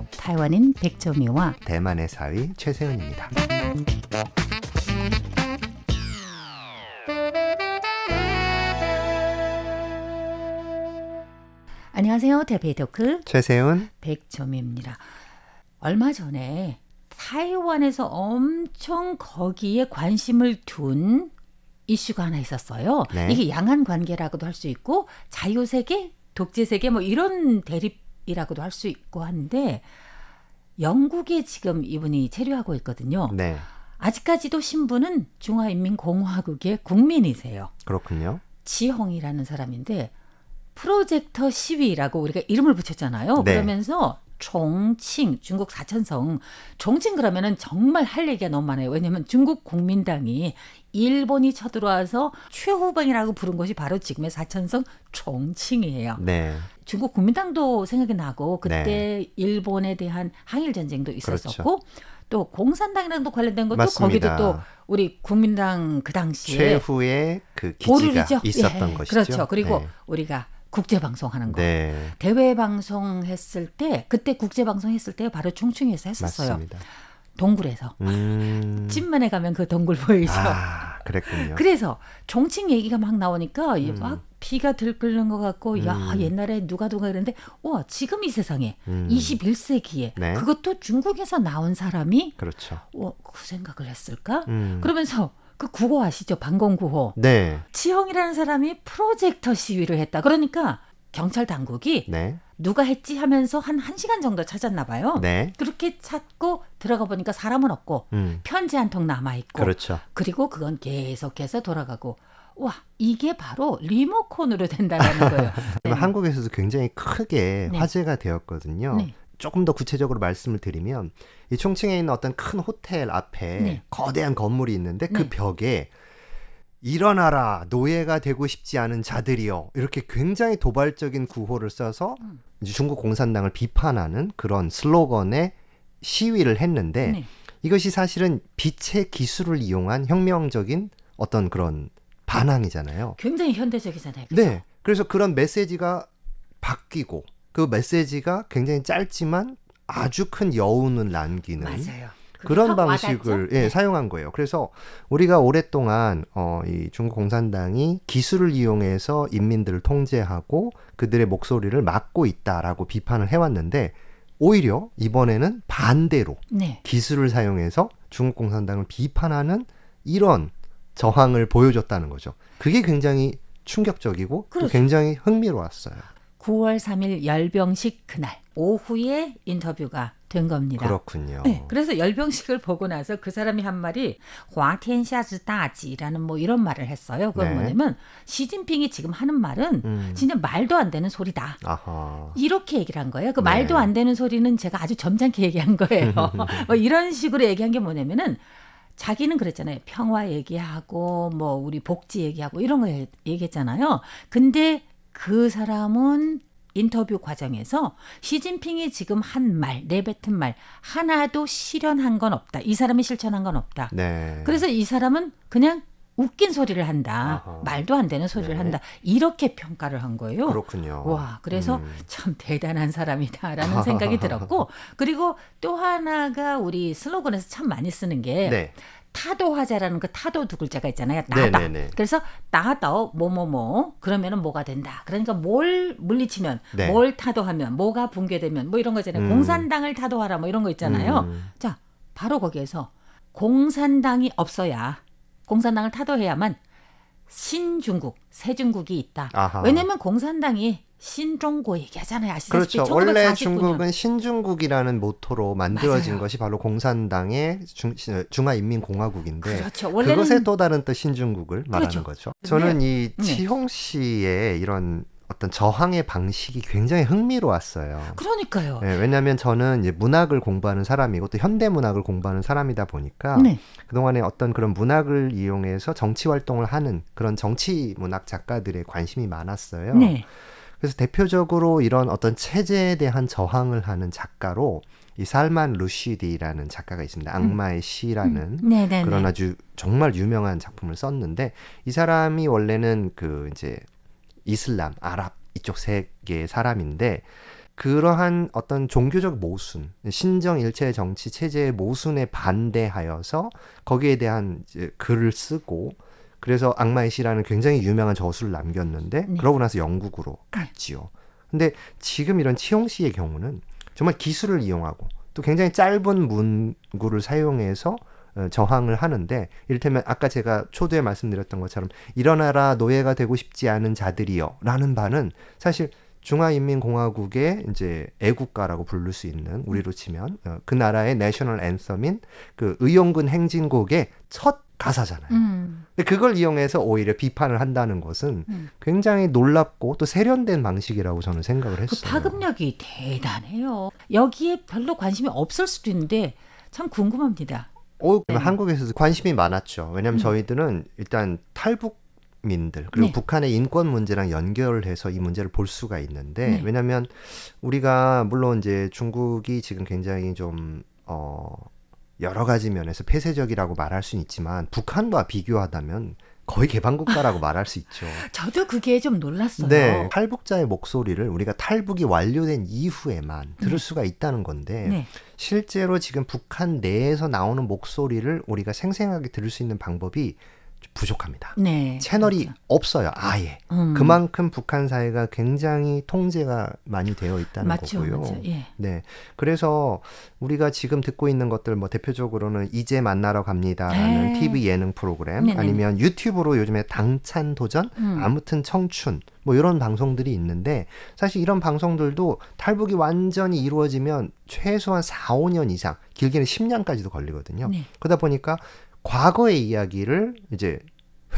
台湾인 백점이와 대만의 사위 최세은입니다. 안녕하세요. 대베이 토크 최세은 백점입니다. 얼마 전에 타이완에서 엄청 거기에 관심을 둔 이슈가 하나 있었어요. 네. 이게 양안 관계라고도 할 수 있고 자유세계, 독재세계 뭐 이런 대립이라고도 할 수 있고 한데 영국에 지금 이분이 체류하고 있거든요. 네. 아직까지도 신분은 중화인민공화국의 국민이세요. 그렇군요. 지홍이라는 사람인데 프로젝터 시위라고 우리가 이름을 붙였잖아요. 네. 그러면서 총칭, 중국 사천성, 총칭 그러면은 정말 할 얘기가 너무 많아요. 왜냐하면 중국 국민당이 일본이 쳐들어와서 최후방이라고 부른 것이 바로 지금의 사천성 총칭이에요. 네. 중국 국민당도 생각이 나고 그때 네. 일본에 대한 항일 전쟁도 있었었고 그렇죠. 또 공산당이랑도 관련된 것도 맞습니다. 거기도 또 우리 국민당 그 당시에 최후의 그 기지가 보루리죠. 있었던 예, 것이죠. 그렇죠. 그리고 네. 우리가 국제방송하는 거. 네. 대외방송했을 때 그때 국제방송했을 때 바로 총칭에서 했었어요. 맞습니다. 동굴에서. 찐만에 가면 그 동굴 보이죠. 아, 그랬군요. 그래서 총칭 얘기가 막 나오니까 막 피가 들끓는 것 같고 야 옛날에 누가 그랬는데 와 지금 이 세상에 21세기에 네. 그것도 중국에서 나온 사람이 그렇죠. 그 생각을 했을까? 음. 그러면서 그 구호 아시죠? 방공구호. 네. 지형이라는 사람이 프로젝터 시위를 했다. 그러니까 경찰 당국이 네. 누가 했지 하면서 한 1시간 정도 찾았나 봐요. 네. 그렇게 찾고 들어가 보니까 사람은 없고 편지 한 통 남아있고 그렇죠. 그리고 그건 계속해서 돌아가고 와 이게 바로 리모컨으로 된다는 거예요. 네. 한국에서도 굉장히 크게 네. 화제가 되었거든요. 네. 조금 더 구체적으로 말씀을 드리면 이 총칭에 있는 어떤 큰 호텔 앞에 네. 거대한 건물이 있는데 그 네. 벽에 일어나라 노예가 되고 싶지 않은 자들이여 이렇게 굉장히 도발적인 구호를 써서 이제 중국 공산당을 비판하는 그런 슬로건에 시위를 했는데 네. 이것이 사실은 빛의 기술을 이용한 혁명적인 어떤 그런 반항이잖아요. 굉장히 현대적이잖아요. 그죠? 네. 그래서 그런 메시지가 바뀌고 그 메시지가 굉장히 짧지만 아주 큰 여운을 남기는 맞아요. 그게 그런 확 방식을 와닿죠? 예, 네. 사용한 거예요. 그래서 우리가 오랫동안 이 중국 공산당이 기술을 이용해서 인민들을 통제하고 그들의 목소리를 막고 있다라고 비판을 해왔는데 오히려 이번에는 반대로 네. 기술을 사용해서 중국 공산당을 비판하는 이런 저항을 보여줬다는 거죠. 그게 굉장히 충격적이고 또 그렇죠. 굉장히 흥미로웠어요. 9월 3일 열병식 그날 오후에 인터뷰가 된 겁니다. 그렇군요. 네, 그래서 열병식을 보고 나서 그 사람이 한 말이 화天下之大지라는 뭐 이런 말을 했어요. 그건 네. 뭐냐면 시진핑이 지금 하는 말은 진짜 말도 안 되는 소리다. 아하. 이렇게 얘기를 한 거예요. 그 네. 말도 안 되는 소리는 제가 아주 점잖게 얘기한 거예요. 뭐 이런 식으로 얘기한 게 뭐냐면은 자기는 그랬잖아요. 평화 얘기하고 뭐 우리 복지 얘기하고 이런 거 얘기했잖아요. 근데 그 사람은 인터뷰 과정에서 시진핑이 지금 한 말, 내뱉은 말 하나도 실현한 건 없다. 이 사람이 실천한 건 없다. 네. 그래서 이 사람은 그냥 웃긴 소리를 한다. 아하. 말도 안 되는 소리를 네. 한다. 이렇게 평가를 한 거예요. 그렇군요. 와, 그래서 참 대단한 사람이다라는 생각이 들었고 그리고 또 하나가 우리 슬로건에서 참 많이 쓰는 게 네. 타도하자라는 그 타도 두 글자가 있잖아요. 나다. 네네네. 그래서 나다 뭐뭐뭐 그러면은 뭐가 된다. 그러니까 뭘 물리치면 네. 뭘 타도하면 뭐가 붕괴되면 뭐 이런 거잖아요. 공산당을 타도하라 뭐 이런 거 있잖아요. 자, 바로 거기에서 공산당이 없어야 공산당을 타도해야만 신중국, 새중국이 있다. 아하. 왜냐면 공산당이 신中国 얘기하잖아요. 아시다시피 그렇죠. 원래 1949년. 중국은 신중국이라는 모토로 만들어진 맞아요. 것이 바로 공산당의 중화인민공화국인데 그렇죠. 원래는 그것의 또 다른 또 신중국을 말하는 그렇죠. 거죠. 저는 이 네. 치홍 씨의 이런 어떤 저항의 방식이 굉장히 흥미로웠어요. 그러니까요. 네, 왜냐하면 저는 이제 문학을 공부하는 사람이고 또 현대 문학을 공부하는 사람이다 보니까 네. 그동안에 어떤 그런 문학을 이용해서 정치 활동을 하는 그런 정치 문학 작가들의 관심이 많았어요. 네. 그래서 대표적으로 이런 어떤 체제에 대한 저항을 하는 작가로 이 살만 루시디라는 작가가 있습니다. 악마의 시라는 네네네. 그런 아주 정말 유명한 작품을 썼는데 이 사람이 원래는 그 이제 이슬람, 아랍 이쪽 세계의 사람인데 그러한 어떤 종교적 모순, 신정 일체 정치 체제의 모순에 반대하여서 거기에 대한 이제 글을 쓰고 그래서 악마의 시라는 굉장히 유명한 저술을 남겼는데 네. 그러고 나서 영국으로 갔지요. 근데 지금 이런 치용 씨의 경우는 정말 기술을 이용하고 또 굉장히 짧은 문구를 사용해서 저항을 하는데 이를테면 아까 제가 초두에 말씀드렸던 것처럼 일어나라 노예가 되고 싶지 않은 자들이여 라는 바는 사실 중화인민공화국의 이제 애국가라고 부를 수 있는 우리로 치면 그 나라의 내셔널 앤썸인 그 의용군 행진곡의 첫 가사잖아요. 근데 그걸 이용해서 오히려 비판을 한다는 것은 굉장히 놀랍고 또 세련된 방식이라고 저는 생각을 그 했어요. 파급력이 대단해요. 여기에 별로 관심이 없을 수도 있는데 참 궁금합니다. 한국에서도 관심이 많았죠. 왜냐하면 저희들은 일단 탈북민들 그리고 네. 북한의 인권 문제랑 연결해서 이 문제를 볼 수가 있는데 네. 왜냐하면 우리가 물론 이제 중국이 지금 굉장히 좀 여러 가지 면에서 폐쇄적이라고 말할 수는 있지만 북한과 비교하다면 거의 개방국가라고 말할 수 있죠. 저도 그게 좀 놀랐어요. 네, 탈북자의 목소리를 우리가 탈북이 완료된 이후에만 들을 수가 있다는 건데 네. 실제로 지금 북한 내에서 나오는 목소리를 우리가 생생하게 들을 수 있는 방법이 부족합니다. 네. 채널이 그렇죠. 없어요. 아예. 그만큼 북한 사회가 굉장히 통제가 많이 되어 있다는 맞죠, 거고요. 맞죠. 예. 네. 그래서 우리가 지금 듣고 있는 것들 뭐 대표적으로는 이제 만나러 갑니다라는 네. TV 예능 프로그램 네네네. 아니면 유튜브로 요즘에 당찬 도전, 아무튼 청춘 뭐 이런 방송들이 있는데 사실 이런 방송들도 탈북이 완전히 이루어지면 최소한 4, 5년 이상, 길게는 10년까지도 걸리거든요. 네. 그러다 보니까 과거의 이야기를 이제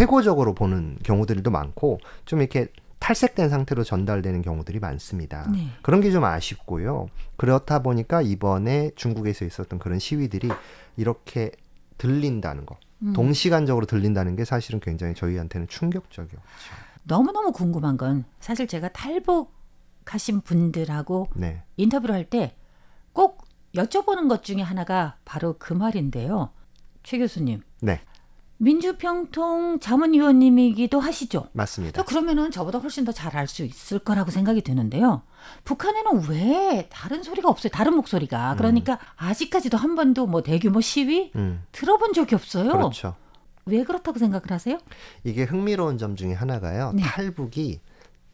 회고적으로 보는 경우들도 많고 좀 이렇게 탈색된 상태로 전달되는 경우들이 많습니다. 네. 그런 게 좀 아쉽고요. 그렇다 보니까 이번에 중국에서 있었던 그런 시위들이 이렇게 들린다는 거, 동시간적으로 들린다는 게 사실은 굉장히 저희한테는 충격적이었죠. 너무너무 궁금한 건 사실 제가 탈북하신 분들하고 네. 인터뷰를 할 때 꼭 여쭤보는 것 중에 하나가 바로 그 말인데요. 최 교수님. 네, 민주평통 자문위원님이기도 하시죠? 맞습니다. 그러면은 저보다 훨씬 더 잘 알 수 있을 거라고 생각이 드는데요. 북한에는 왜 다른 소리가 없어요? 다른 목소리가. 그러니까 아직까지도 한 번도 뭐 대규모 시위 들어본 적이 없어요. 그렇죠. 왜 그렇다고 생각을 하세요? 이게 흥미로운 점 중에 하나가요. 네. 탈북이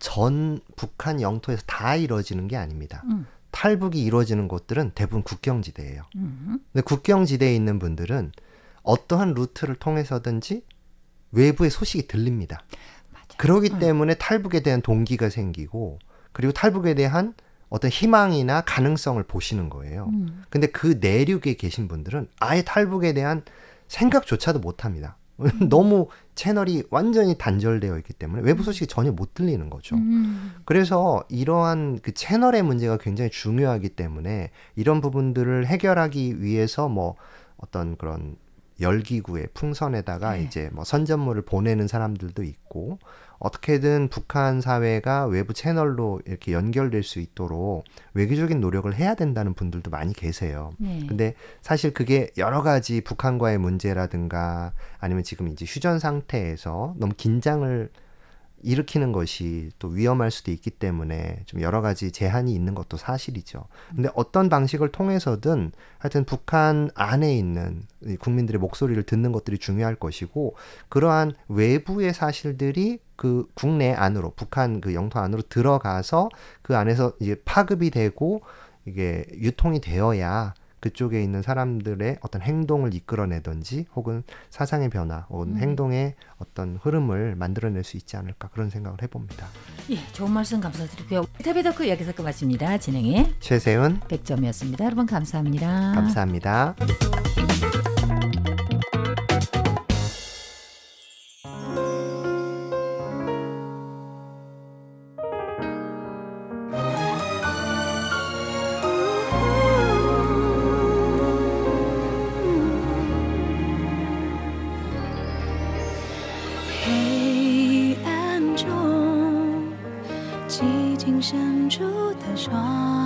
전 북한 영토에서 다 이루어지는 게 아닙니다. 탈북이 이루어지는 곳들은 대부분 국경지대예요. 근데 국경지대에 있는 분들은 어떠한 루트를 통해서든지 외부의 소식이 들립니다. 맞아요. 그렇기 때문에 탈북에 대한 동기가 생기고 그리고 탈북에 대한 어떤 희망이나 가능성을 보시는 거예요. 근데 그 내륙에 계신 분들은 아예 탈북에 대한 생각조차도 못합니다. 너무 채널이 완전히 단절되어 있기 때문에 외부 소식이 전혀 못 들리는 거죠. 그래서 이러한 그 채널의 문제가 굉장히 중요하기 때문에 이런 부분들을 해결하기 위해서 뭐 어떤 그런 열기구의 풍선에다가 네. 이제 뭐 선전물을 보내는 사람들도 있고 어떻게든 북한 사회가 외부 채널로 이렇게 연결될 수 있도록 외교적인 노력을 해야 된다는 분들도 많이 계세요. 네. 근데 사실 그게 여러 가지 북한과의 문제라든가 아니면 지금 이제 휴전 상태에서 너무 긴장을 일으키는 것이 또 위험할 수도 있기 때문에 좀 여러 가지 제한이 있는 것도 사실이죠. 근데 어떤 방식을 통해서든 하여튼 북한 안에 있는 이 국민들의 목소리를 듣는 것들이 중요할 것이고 그러한 외부의 사실들이 그 국내 안으로 북한 그 영토 안으로 들어가서 그 안에서 이제 파급이 되고 이게 유통이 되어야 그쪽에 있는 사람들의 어떤 행동을 이끌어내든지 혹은 사상의 변화 혹은 행동의 어떤 흐름을 만들어낼 수 있지 않을까 그런 생각을 해봅니다. 예, 좋은 말씀 감사드리고요. 인터뷰 덕후 여기서 끝마칩니다. 진행의 최세은 백점이었습니다. 여러분 감사합니다. 감사합니다.黑暗中，寂静深处的双